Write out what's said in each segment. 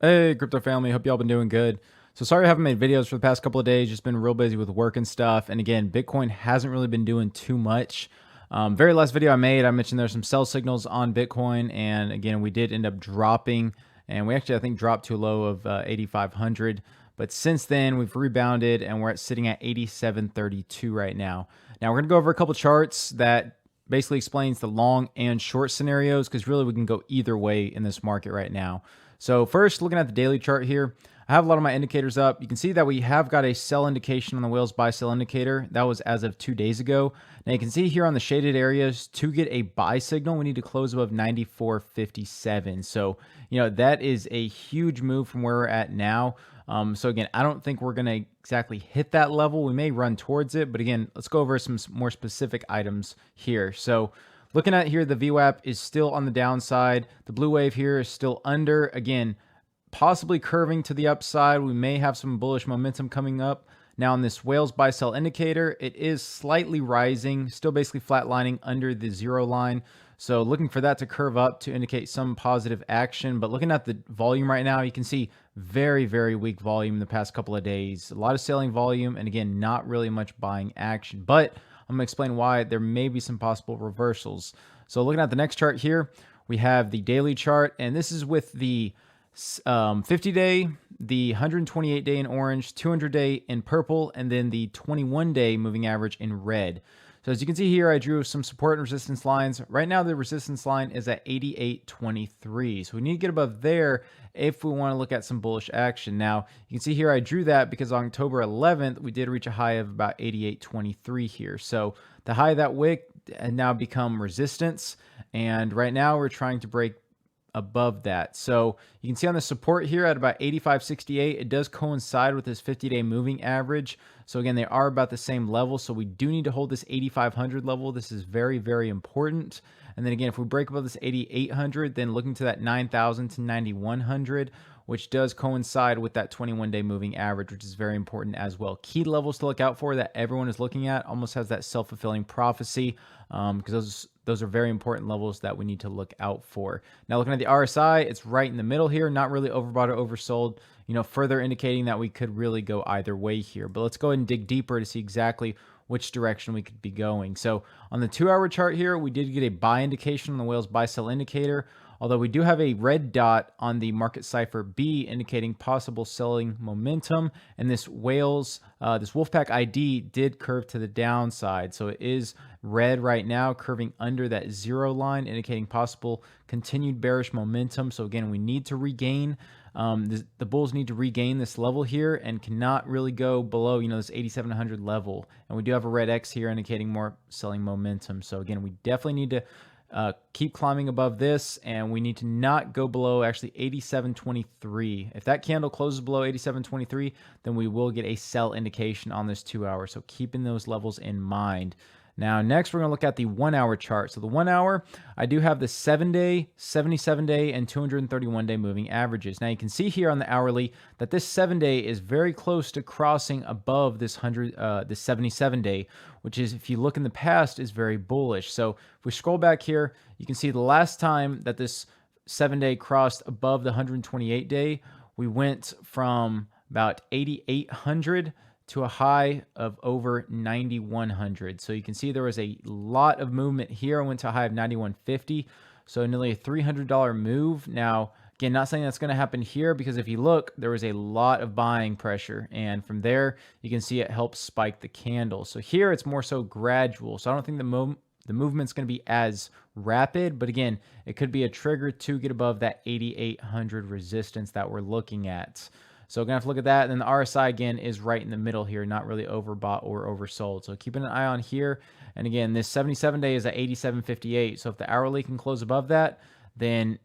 Hey, crypto family. Hope y'all been doing good. So sorry I haven't made videos for the past couple of days. Just been real busy with work and stuff. And again, Bitcoin hasn't really been doing too much. Very last video I made, I mentioned there's some sell signals on Bitcoin. And again, we did end up dropping. And we actually, I think, dropped to a low of 8,500. But since then, we've rebounded and we're sitting at 87.32 right now. Now, we're going to go over a couple charts that basically explains the long and short scenarios because really we can go either way in this market right now. So first, looking at the daily chart here, I have a lot of my indicators up. You can see that we have got a sell indication on the whales buy sell indicator. That was as of 2 days ago. Now you can see here on the shaded areas, to get a buy signal, we need to close above 94.57. So, that is a huge move from where we're at now. So again, I don't think we're going to exactly hit that level. We may run towards it, but again, let's go over some more specific items here. So looking at here, the VWAP is still on the downside. The blue wave here is still under. Again, possibly curving to the upside. We may have some bullish momentum coming up. Now on this whales buy sell indicator, it is slightly rising, still basically flatlining under the zero line. So looking for that to curve up to indicate some positive action. But looking at the volume right now, you can see very, very weak volume in the past couple of days. A lot of selling volume, and again, not really much buying action. But I'm gonna explain why there may be some possible reversals. So looking at the next chart here, we have the daily chart, and this is with the 50-day, the 128-day in orange, 200-day in purple, and then the 21-day moving average in red. So as you can see here, I drew some support and resistance lines. Right now, the resistance line is at 88.23. So we need to get above there if we want to look at some bullish action. Now, you can see here, I drew that because on October 11th, we did reach a high of about 88.23 here. So the high of that wick had now become resistance. And right now, we're trying to break above that. So you can see on the support here at about 85.68, it does coincide with this 50-day moving average. So again, they are about the same level. So we do need to hold this 8,500 level. This is very, very important. And then again, if we break above this 8,800, then looking to that 9,000 to 9,100, which does coincide with that 21-day moving average, which is very important as well. Key levels to look out for that everyone is looking at, almost has that self-fulfilling prophecy, because those are very important levels that we need to look out for. Now, looking at the RSI, it's right in the middle here, not really overbought or oversold, further indicating that we could really go either way here. But let's go ahead and dig deeper to see exactly which direction we could be going. So on the 2-hour chart here, we did get a buy indication on the whales buy sell indicator, although we do have a red dot on the market Cipher B indicating possible selling momentum. And this whales, this Wolfpack ID did curve to the downside. So it is red right now, curving under that zero line, indicating possible continued bearish momentum. So again, we need to regain, the bulls need to regain this level here and cannot really go below, this 8,700 level. And we do have a red X here indicating more selling momentum. So again, we definitely need to keep climbing above this, and we need to not go below actually 87.23. If that candle closes below 87.23, then we will get a sell indication on this 2-hour. So keeping those levels in mind. Now, next, we're going to look at the 1-hour chart. So the 1-hour, I do have the 7-day, 77-day, and 231-day moving averages. Now, you can see here on the hourly that this 7-day is very close to crossing above this 77-day, which is, if you look in the past, is very bullish. So if we scroll back here, you can see the last time that this 7-day crossed above the 128-day, we went from about 8,800 to a high of over 9,100. So you can see there was a lot of movement here. I went to a high of 9,150. So nearly a $300 move. Now, again, not saying that's going to happen here, because if you look, there was a lot of buying pressure. And from there, you can see it helps spike the candle. So here it's more so gradual. So I don't think the movement's going to be as rapid, but again, it could be a trigger to get above that 8,800 resistance that we're looking at. So we're going to have to look at that. And then the RSI, again, is right in the middle here, not really overbought or oversold. So keeping an eye on here. And again, this 77-day is at 87.58. So if the hourly can close above that, then,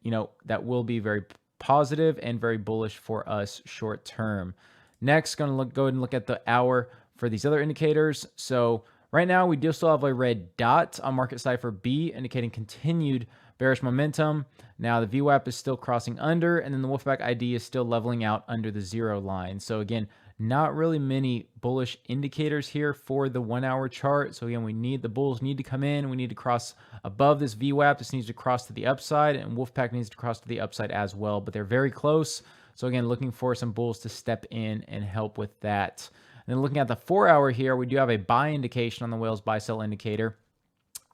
that will be very positive and very bullish for us short term. Next, going to go ahead and look at the hour for these other indicators. So right now, we do still have a red dot on market Cipher B, indicating continued bearish momentum. Now the VWAP is still crossing under, and then the Wolfpack ID is still leveling out under the zero line. So again, not really many bullish indicators here for the 1-hour chart. So again, the bulls need to come in. We need to cross above this VWAP. This needs to cross to the upside, and Wolfpack needs to cross to the upside as well, but they're very close. So again, looking for some bulls to step in and help with that. And then looking at the 4-hour here, we do have a buy indication on the whale's buy sell indicator.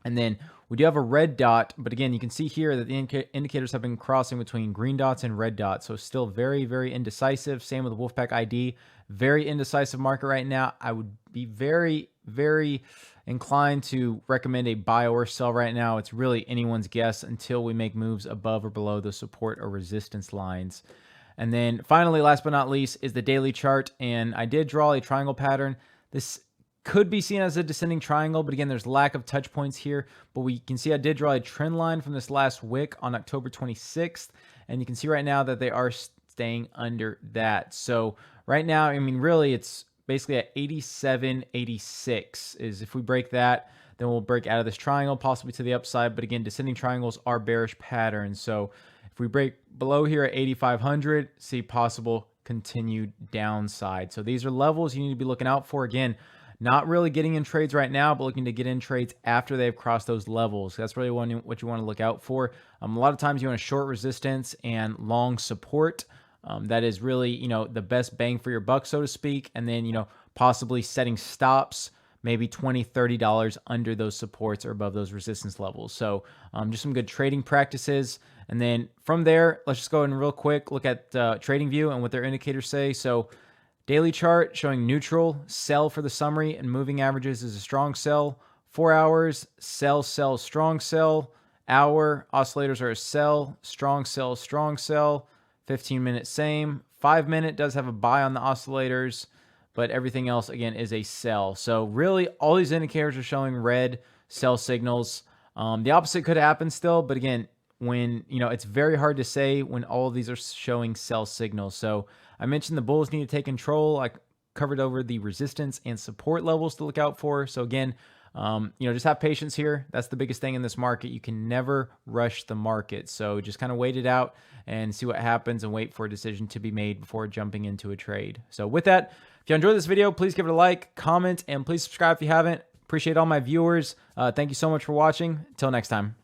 And then we do have a red dot, but again, you can see here that the indicators have been crossing between green dots and red dots. So still very, very indecisive. Same with Wolfpack ID. Very indecisive market right now. I would be very, very inclined to recommend a buy or sell right now. It's really anyone's guess until we make moves above or below the support or resistance lines. And then finally, last but not least, is the daily chart. And I did draw a triangle pattern. This could be seen as a descending triangle, but again, there's lack of touch points here. But we can see I did draw a trend line from this last wick on October 26th. And you can see right now that they are staying under that. So right now, I mean, really, it's basically at 87.86 is if we break that, then we'll break out of this triangle, possibly to the upside. But again, descending triangles are bearish patterns. So if we break below here at 8,500, see possible continued downside. So these are levels you need to be looking out for. Again, not really getting in trades right now, but looking to get in trades after they've crossed those levels. That's really what you want to look out for. A lot of times you want a short resistance and long support. That is really, the best bang for your buck, so to speak. And then, possibly setting stops, maybe $20, $30 under those supports or above those resistance levels. So just some good trading practices. And then from there, let's just go in real quick, look at Tradingview and what their indicators say. So daily chart showing neutral, sell for the summary, and moving averages is a strong sell. 4 hours, sell, sell, strong sell. Hour, oscillators are a sell, strong sell, strong sell. 15-minute same. 5-minute does have a buy on the oscillators, but everything else, again, is a sell. So really, all these indicators are showing red sell signals. The opposite could happen still, but again, when, it's very hard to say when all of these are showing sell signals. So I mentioned the bulls need to take control. I covered over the resistance and support levels to look out for. So again, just have patience here. That's the biggest thing in this market. You can never rush the market. So just kind of wait it out and see what happens and wait for a decision to be made before jumping into a trade. So with that, if you enjoyed this video, please give it a like, comment, and please subscribe if you haven't. Appreciate all my viewers. Thank you so much for watching. Until next time.